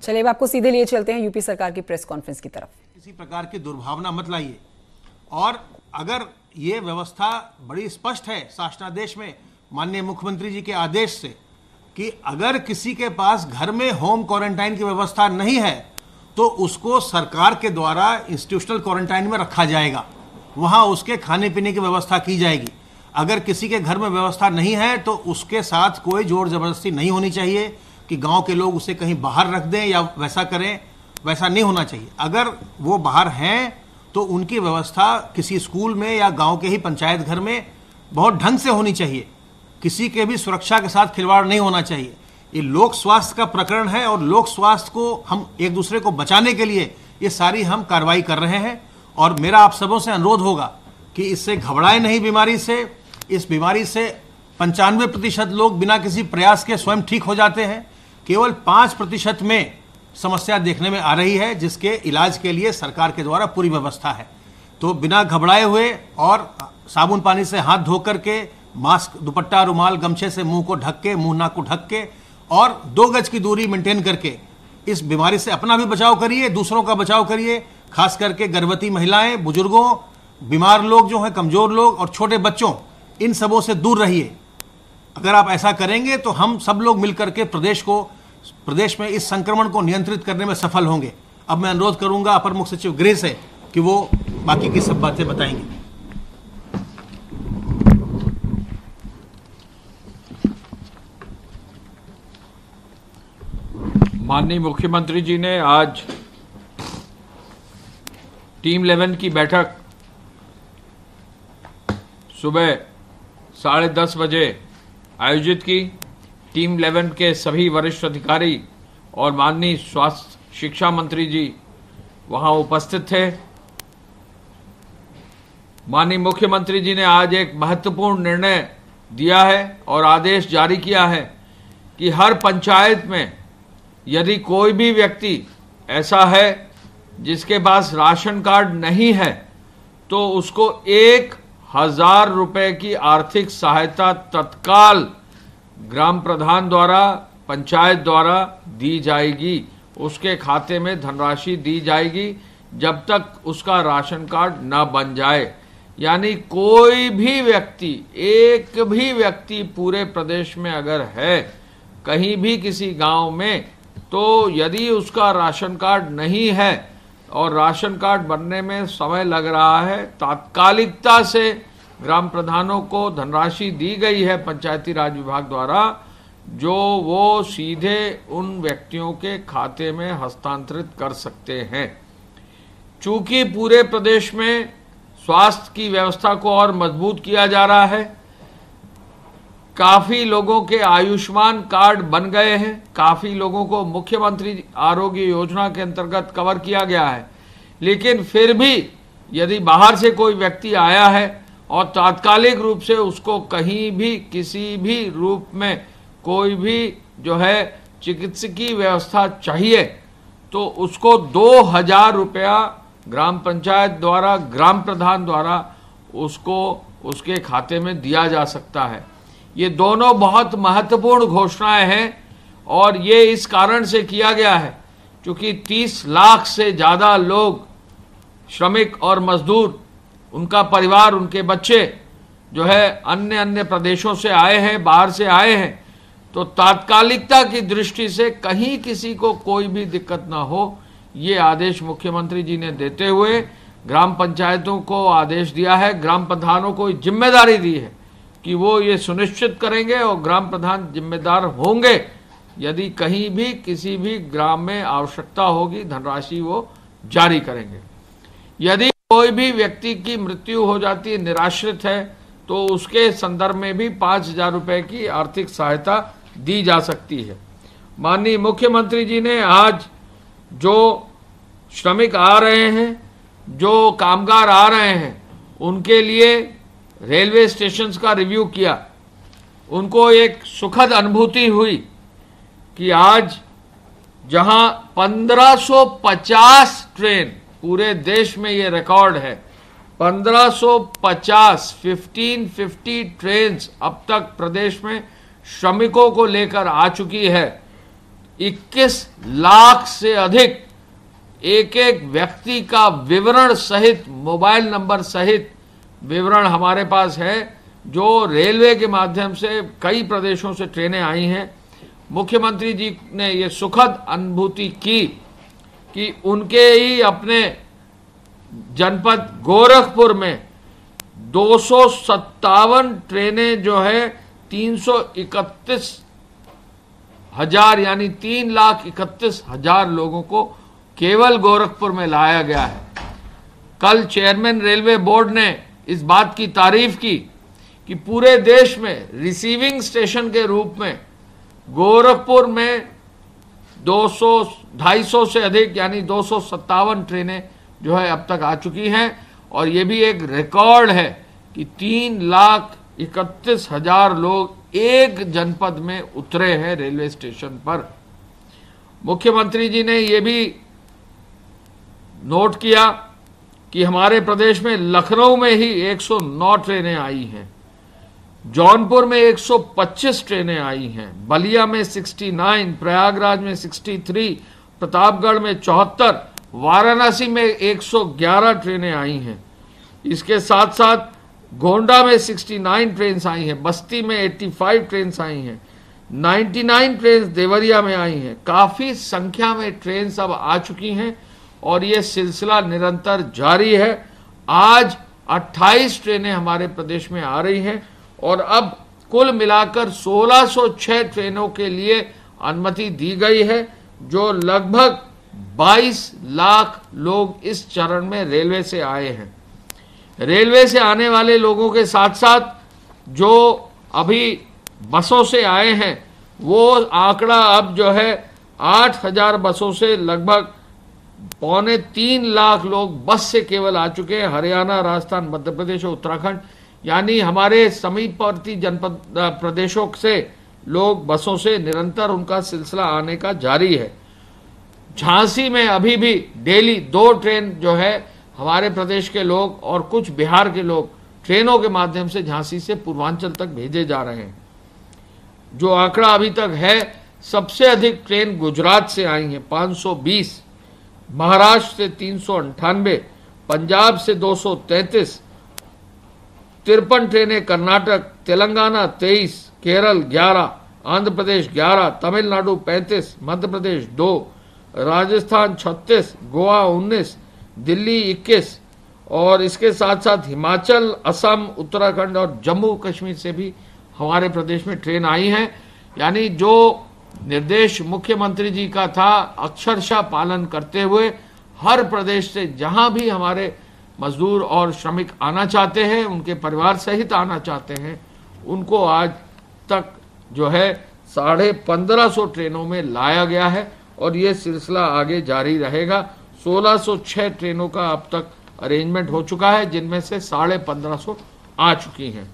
चलिए अब आपको सीधे लिए चलते हैं यूपी सरकार की प्रेस कॉन्फ्रेंस की तरफ। किसी प्रकार की दुर्भावना मत लाइए, और अगर ये व्यवस्था बड़ी स्पष्ट है शासनादेश में माननीय मुख्यमंत्री जी के आदेश से कि अगर किसी के पास घर में होम क्वारंटाइन की व्यवस्था नहीं है तो उसको सरकार के द्वारा इंस्टीट्यूशनल क्वारंटाइन में रखा जाएगा, वहाँ उसके खाने पीने की व्यवस्था की जाएगी। अगर किसी के घर में व्यवस्था नहीं है तो उसके साथ कोई जोर जबरदस्ती नहीं होनी चाहिए कि गांव के लोग उसे कहीं बाहर रख दें या वैसा करें, वैसा नहीं होना चाहिए। अगर वो बाहर हैं तो उनकी व्यवस्था किसी स्कूल में या गांव के ही पंचायत घर में बहुत ढंग से होनी चाहिए। किसी के भी सुरक्षा के साथ खिलवाड़ नहीं होना चाहिए। ये लोक स्वास्थ्य का प्रकरण है और लोक स्वास्थ्य को हम एक दूसरे को बचाने के लिए ये सारी हम कार्रवाई कर रहे हैं। और मेरा आप सबों से अनुरोध होगा कि इससे घबराए नहीं। बीमारी से, इस बीमारी से 95% लोग बिना किसी प्रयास के स्वयं ठीक हो जाते हैं। केवल 5% में समस्या देखने में आ रही है, जिसके इलाज के लिए सरकार के द्वारा पूरी व्यवस्था है। तो बिना घबराए हुए और साबुन पानी से हाथ धो करके, मास्क, दुपट्टा, रुमाल, गमछे से मुंह को ढक के, मुंह नाक को ढक के और 2 गज की दूरी मेंटेन करके इस बीमारी से अपना भी बचाव करिए, दूसरों का बचाव करिए। खास करके गर्भवती महिलाएं, बुजुर्गों, बीमार लोग जो हैं, कमजोर लोग और छोटे बच्चों, इन सबों से दूर रहिए। अगर आप ऐसा करेंगे तो हम सब लोग मिलकर के प्रदेश में इस संक्रमण को नियंत्रित करने में सफल होंगे। अब मैं अनुरोध करूंगा अपर मुख्य सचिव गृह से कि वो बाकी की सब बातें बताएंगे। माननीय मुख्यमंत्री जी ने आज टीम 11 की बैठक सुबह 10:30 बजे आयोजित की। टीम 11 के सभी वरिष्ठ अधिकारी और माननीय स्वास्थ्य शिक्षा मंत्री जी वहां उपस्थित थे। माननीय मुख्यमंत्री जी ने आज एक महत्वपूर्ण निर्णय दिया है और आदेश जारी किया है कि हर पंचायत में यदि कोई भी व्यक्ति ऐसा है जिसके पास राशन कार्ड नहीं है तो उसको 1,000 रुपए की आर्थिक सहायता तत्काल ग्राम प्रधान द्वारा, पंचायत द्वारा दी जाएगी। उसके खाते में धनराशि दी जाएगी जब तक उसका राशन कार्ड न बन जाए। यानी कोई भी व्यक्ति, एक भी व्यक्ति पूरे प्रदेश में अगर है कहीं भी किसी गांव में, तो यदि उसका राशन कार्ड नहीं है और राशन कार्ड बनने में समय लग रहा है, तात्कालिकता से ग्राम प्रधानों को धनराशि दी गई है पंचायती राज विभाग द्वारा, जो वो सीधे उन व्यक्तियों के खाते में हस्तांतरित कर सकते हैं। चूंकि पूरे प्रदेश में स्वास्थ्य की व्यवस्था को और मजबूत किया जा रहा है, काफी लोगों के आयुष्मान कार्ड बन गए हैं, काफी लोगों को मुख्यमंत्री आरोग्य योजना के अंतर्गत कवर किया गया है, लेकिन फिर भी यदि बाहर से कोई व्यक्ति आया है और तात्कालिक रूप से उसको कहीं भी किसी भी रूप में कोई भी जो है चिकित्सकीय व्यवस्था चाहिए तो उसको 2,000 रुपया ग्राम पंचायत द्वारा, ग्राम प्रधान द्वारा उसको उसके खाते में दिया जा सकता है। ये दोनों बहुत महत्वपूर्ण घोषणाएं हैं और ये इस कारण से किया गया है क्योंकि 30 लाख से ज़्यादा लोग, श्रमिक और मजदूर, उनका परिवार, उनके बच्चे जो है अन्य प्रदेशों से आए हैं, बाहर से आए हैं। तो तात्कालिकता की दृष्टि से कहीं किसी को कोई भी दिक्कत ना हो, ये आदेश मुख्यमंत्री जी ने देते हुए ग्राम पंचायतों को आदेश दिया है, ग्राम प्रधानों को जिम्मेदारी दी है कि वो ये सुनिश्चित करेंगे और ग्राम प्रधान जिम्मेदार होंगे, यदि कहीं भी किसी भी ग्राम में आवश्यकता होगी धनराशि वो जारी करेंगे। यदि कोई भी व्यक्ति की मृत्यु हो जाती है, निराश्रित है, तो उसके संदर्भ में भी 5,000 रुपए की आर्थिक सहायता दी जा सकती है। माननीय मुख्यमंत्री जी ने आज जो श्रमिक आ रहे हैं, जो कामगार आ रहे हैं, उनके लिए रेलवे स्टेशंस का रिव्यू किया। उनको एक सुखद अनुभूति हुई कि आज जहां 1550 ट्रेन, पूरे देश में ये रिकॉर्ड है, 1550 ट्रेन्स अब तक प्रदेश में श्रमिकों को लेकर आ चुकी है। 21 लाख से अधिक एक एक व्यक्ति का विवरण सहित, मोबाइल नंबर सहित विवरण हमारे पास है, जो रेलवे के माध्यम से कई प्रदेशों से ट्रेनें आई हैं। मुख्यमंत्री जी ने ये सुखद अनुभूति की कि उनके ही अपने जनपद गोरखपुर में 257 ट्रेनें जो है 331,000 यानी 3,31,000 लोगों को केवल गोरखपुर में लाया गया है। कल चेयरमैन रेलवे बोर्ड ने इस बात की तारीफ की कि पूरे देश में रिसीविंग स्टेशन के रूप में गोरखपुर में 250 से अधिक यानी 257 ट्रेनें जो है अब तक आ चुकी हैं। और ये भी एक रिकॉर्ड है कि 3,31,000 लोग एक जनपद में उतरे हैं रेलवे स्टेशन पर। मुख्यमंत्री जी ने ये भी नोट किया कि हमारे प्रदेश में लखनऊ में ही 109 ट्रेनें आई हैं, जौनपुर में 125 ट्रेनें आई हैं, बलिया में 69, प्रयागराज में 63, प्रतापगढ़ में 74, वाराणसी में 111 ट्रेनें आई हैं। इसके साथ साथ गोंडा में 69 ट्रेन आई हैं, बस्ती में 85 ट्रेन आई हैं, 99 ट्रेन देवरिया में आई हैं। काफ़ी संख्या में ट्रेन अब आ चुकी हैं और ये सिलसिला निरंतर जारी है। आज 28 ट्रेनें हमारे प्रदेश में आ रही हैं और अब कुल मिलाकर 1606 ट्रेनों के लिए अनुमति दी गई है, जो लगभग 22 लाख लोग इस चरण में रेलवे से आए हैं। रेलवे से आने वाले लोगों के साथ साथ जो अभी बसों से आए हैं वो आंकड़ा अब जो है 8,000 बसों से लगभग 2.25 लाख लोग बस से केवल आ चुके हैं। हरियाणा, राजस्थान, मध्य प्रदेश और उत्तराखंड यानी हमारे समीपवर्ती जनपद प्रदेशों से लोग बसों से निरंतर उनका सिलसिला आने का जारी है। झांसी में अभी भी डेली 2 ट्रेन जो है हमारे प्रदेश के लोग और कुछ बिहार के लोग ट्रेनों के माध्यम से झांसी से पूर्वांचल तक भेजे जा रहे हैं। जो आंकड़ा अभी तक है, सबसे अधिक ट्रेन गुजरात से आई हैं 520, महाराष्ट्र से 398, पंजाब से 233, 53 ट्रेनें कर्नाटक, तेलंगाना 23, केरल 11, आंध्र प्रदेश 11, तमिलनाडु 35, मध्य प्रदेश 2, राजस्थान 36, गोवा 19, दिल्ली 21 और इसके साथ साथ हिमाचल, असम, उत्तराखंड और जम्मू कश्मीर से भी हमारे प्रदेश में ट्रेन आई हैं। यानी जो निर्देश मुख्यमंत्री जी का था, अक्षरशः पालन करते हुए हर प्रदेश से जहां भी हमारे मजदूर और श्रमिक आना चाहते हैं, उनके परिवार सहित आना चाहते हैं, उनको आज तक जो है 1550 ट्रेनों में लाया गया है और ये सिलसिला आगे जारी रहेगा। 1606 ट्रेनों का अब तक अरेंजमेंट हो चुका है, जिनमें से 1550 आ चुकी हैं।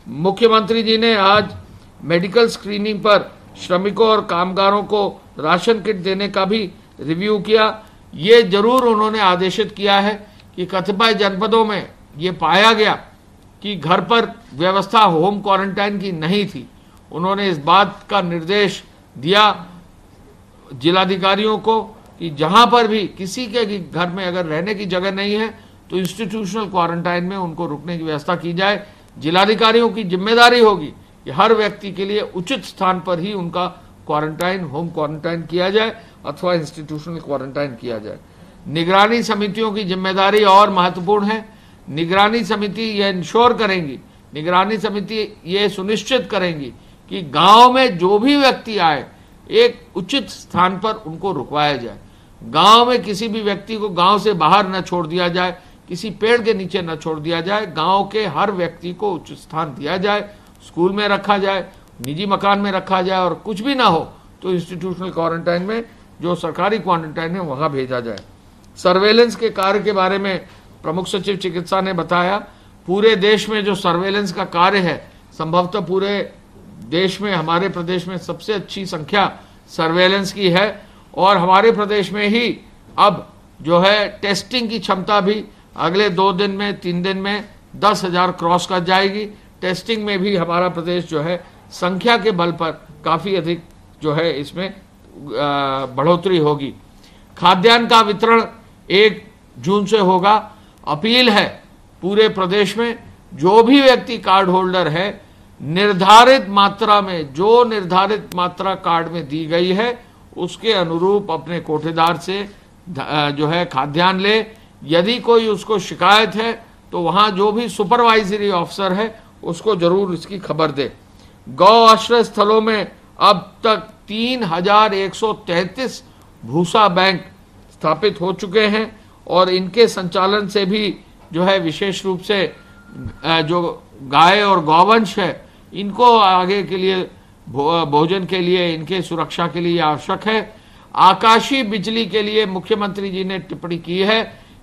मुख्यमंत्री जी ने आज मेडिकल स्क्रीनिंग पर श्रमिकों और कामगारों को राशन किट देने का भी रिव्यू किया। ये जरूर उन्होंने आदेशित किया है कि कतिपय जनपदों में ये पाया गया कि घर पर व्यवस्था होम क्वारंटाइन की नहीं थी। उन्होंने इस बात का निर्देश दिया जिलाधिकारियों को कि जहां पर भी किसी के घर में अगर रहने की जगह नहीं है तो इंस्टीट्यूशनल क्वारंटाइन में उनको रुकने की व्यवस्था की जाए। जिलाधिकारियों की जिम्मेदारी होगी कि हर व्यक्ति के लिए उचित स्थान पर ही उनका क्वारंटाइन, होम क्वारंटाइन किया जाए अथवा इंस्टीट्यूशनल क्वारंटाइन किया जाए। निगरानी समितियों की जिम्मेदारी और महत्वपूर्ण है। निगरानी समिति यह इंश्योर करेंगी, निगरानी समिति ये सुनिश्चित करेंगी कि गांव में जो भी व्यक्ति आए एक उचित स्थान पर उनको रुकवाया जाए। गांव में किसी भी व्यक्ति को गांव से बाहर न छोड़ दिया जाए, किसी पेड़ के नीचे न छोड़ दिया जाए। गांव के हर व्यक्ति को उचित स्थान दिया जाए, स्कूल में रखा जाए, निजी मकान में रखा जाए और कुछ भी ना हो तो इंस्टीट्यूशनल क्वारंटाइन में, जो सरकारी क्वारंटाइन है, वहां भेजा जाए। सर्वेलेंस के कार्य के बारे में प्रमुख सचिव चिकित्सा ने बताया। पूरे देश में जो सर्वेलेंस का कार्य है, संभवतः पूरे देश में हमारे प्रदेश में सबसे अच्छी संख्या सर्वेलेंस की है और हमारे प्रदेश में ही अब जो है टेस्टिंग की क्षमता भी अगले 2 दिन में 3 दिन में 10,000 क्रॉस कर जाएगी। टेस्टिंग में भी हमारा प्रदेश जो है संख्या के बल पर काफ़ी अधिक जो है इसमें बढ़ोतरी होगी। खाद्यान्न का वितरण 1 जून से होगा। अपील है पूरे प्रदेश में जो भी व्यक्ति कार्ड होल्डर है, निर्धारित मात्रा में, जो निर्धारित मात्रा कार्ड में दी गई है उसके अनुरूप अपने कोठेदार से जो है खाद्यान्न ले। यदि कोई उसको शिकायत है तो वहां जो भी सुपरवाइजरी ऑफिसर है उसको जरूर इसकी खबर दे। गौ आश्रय स्थलों में अब तक 3133 भूसा बैंक स्थापित हो चुके हैं और इनके संचालन से भी जो है विशेष रूप से जो गाय और गौवंश है इनको आगे के लिए भोजन के लिए, इनके सुरक्षा के लिए आवश्यक है। आकाशीय बिजली के लिए मुख्यमंत्री जी ने टिप्पणी की है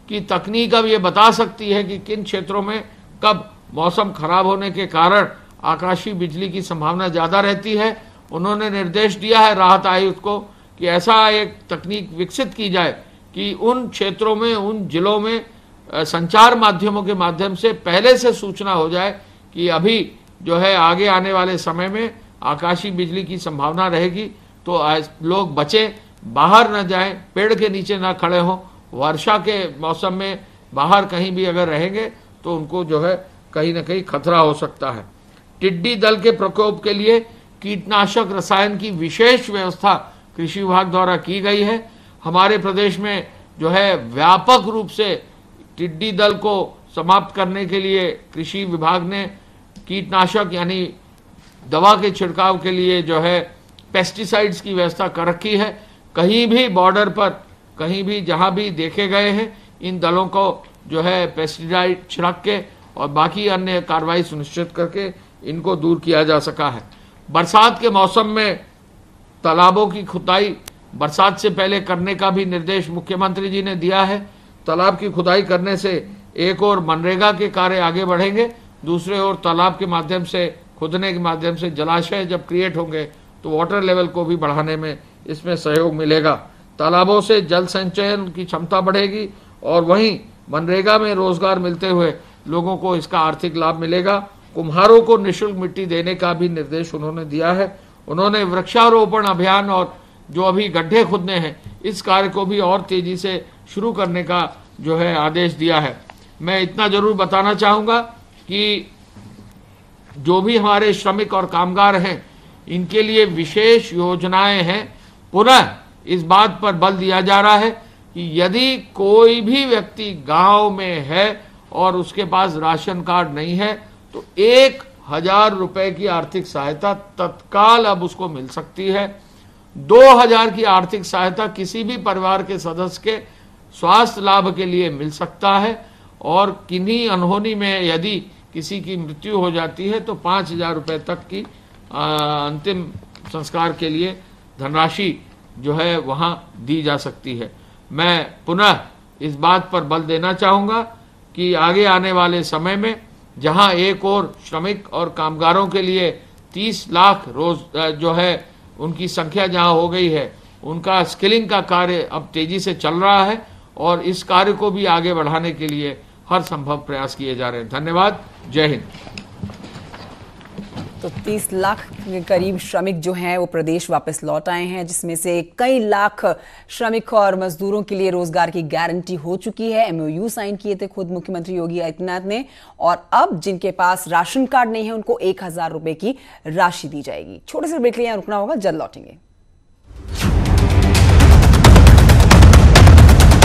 कि तकनीक अब ये बता सकती है कि किन क्षेत्रों में कब मौसम खराब होने के कारण आकाशीय बिजली की संभावना ज़्यादा रहती है। उन्होंने निर्देश दिया है राहत आयुक्त को कि ऐसा एक तकनीक विकसित की जाए कि उन क्षेत्रों में, उन जिलों में संचार माध्यमों के माध्यम से पहले से सूचना हो जाए कि अभी जो है आगे आने वाले समय में आकाशीय बिजली की संभावना रहेगी, तो लोग बचें, बाहर न जाएं, पेड़ के नीचे न खड़े हों। वर्षा के मौसम में बाहर कहीं भी अगर रहेंगे तो उनको जो है कहीं ना कहीं खतरा हो सकता है। टिड्डी दल के प्रकोप के लिए कीटनाशक रसायन की विशेष व्यवस्था कृषि विभाग द्वारा की गई है। हमारे प्रदेश में जो है व्यापक रूप से टिड्डी दल को समाप्त करने के लिए कृषि विभाग ने कीटनाशक यानी दवा के छिड़काव के लिए जो है पेस्टिसाइड्स की व्यवस्था कर रखी है। कहीं भी बॉर्डर पर, कहीं भी जहां भी देखे गए हैं, इन दलों को जो है पेस्टिसाइड छिड़क के और बाकी अन्य कार्रवाई सुनिश्चित करके इनको दूर किया जा सका है। बरसात के मौसम में तालाबों की खुदाई बरसात से पहले करने का भी निर्देश मुख्यमंत्री जी ने दिया है। तालाब की खुदाई करने से एक और मनरेगा के कार्य आगे बढ़ेंगे, दूसरे ओर तालाब के माध्यम से, खुदने के माध्यम से जलाशय जब क्रिएट होंगे तो वाटर लेवल को भी बढ़ाने में इसमें सहयोग मिलेगा। तालाबों से जल संचयन की क्षमता बढ़ेगी और वहीं मनरेगा में रोजगार मिलते हुए लोगों को इसका आर्थिक लाभ मिलेगा। कुम्हारों को निःशुल्क मिट्टी देने का भी निर्देश उन्होंने दिया है। उन्होंने वृक्षारोपण अभियान और जो अभी गड्ढे खुदने हैं इस कार्य को भी और तेजी से शुरू करने का जो है आदेश दिया है। मैं इतना जरूर बताना चाहूँगा कि जो भी हमारे श्रमिक और कामगार हैं इनके लिए विशेष योजनाएं हैं। पुनः इस बात पर बल दिया जा रहा है कि यदि कोई भी व्यक्ति गांव में है और उसके पास राशन कार्ड नहीं है तो 1000 रुपए की आर्थिक सहायता तत्काल अब उसको मिल सकती है। 2000 की आर्थिक सहायता किसी भी परिवार के सदस्य के स्वास्थ्य लाभ के लिए मिल सकता है और किन्हीं अनहोनी में यदि किसी की मृत्यु हो जाती है तो 5000 रुपए तक की अंतिम संस्कार के लिए धनराशि जो है वहां दी जा सकती है। मैं पुनः इस बात पर बल देना चाहूँगा कि आगे आने वाले समय में जहां एक और श्रमिक और कामगारों के लिए 30 लाख रोज जो है उनकी संख्या जहां हो गई है, उनका स्किलिंग का कार्य अब तेजी से चल रहा है और इस कार्य को भी आगे बढ़ाने के लिए हर संभव प्रयास किए जा रहे हैं। धन्यवाद। जय हिंद। तो 30 लाख के करीब श्रमिक जो हैं वो प्रदेश वापस लौट आए हैं, जिसमें से कई लाख श्रमिक और मजदूरों के लिए रोजगार की गारंटी हो चुकी है। एमओयू साइन किए थे खुद मुख्यमंत्री योगी आदित्यनाथ ने और अब जिनके पास राशन कार्ड नहीं है उनको 1000 रुपए की राशि दी जाएगी। छोटे से ब्रेक लिए रुकना होगा, जल्द लौटेंगे।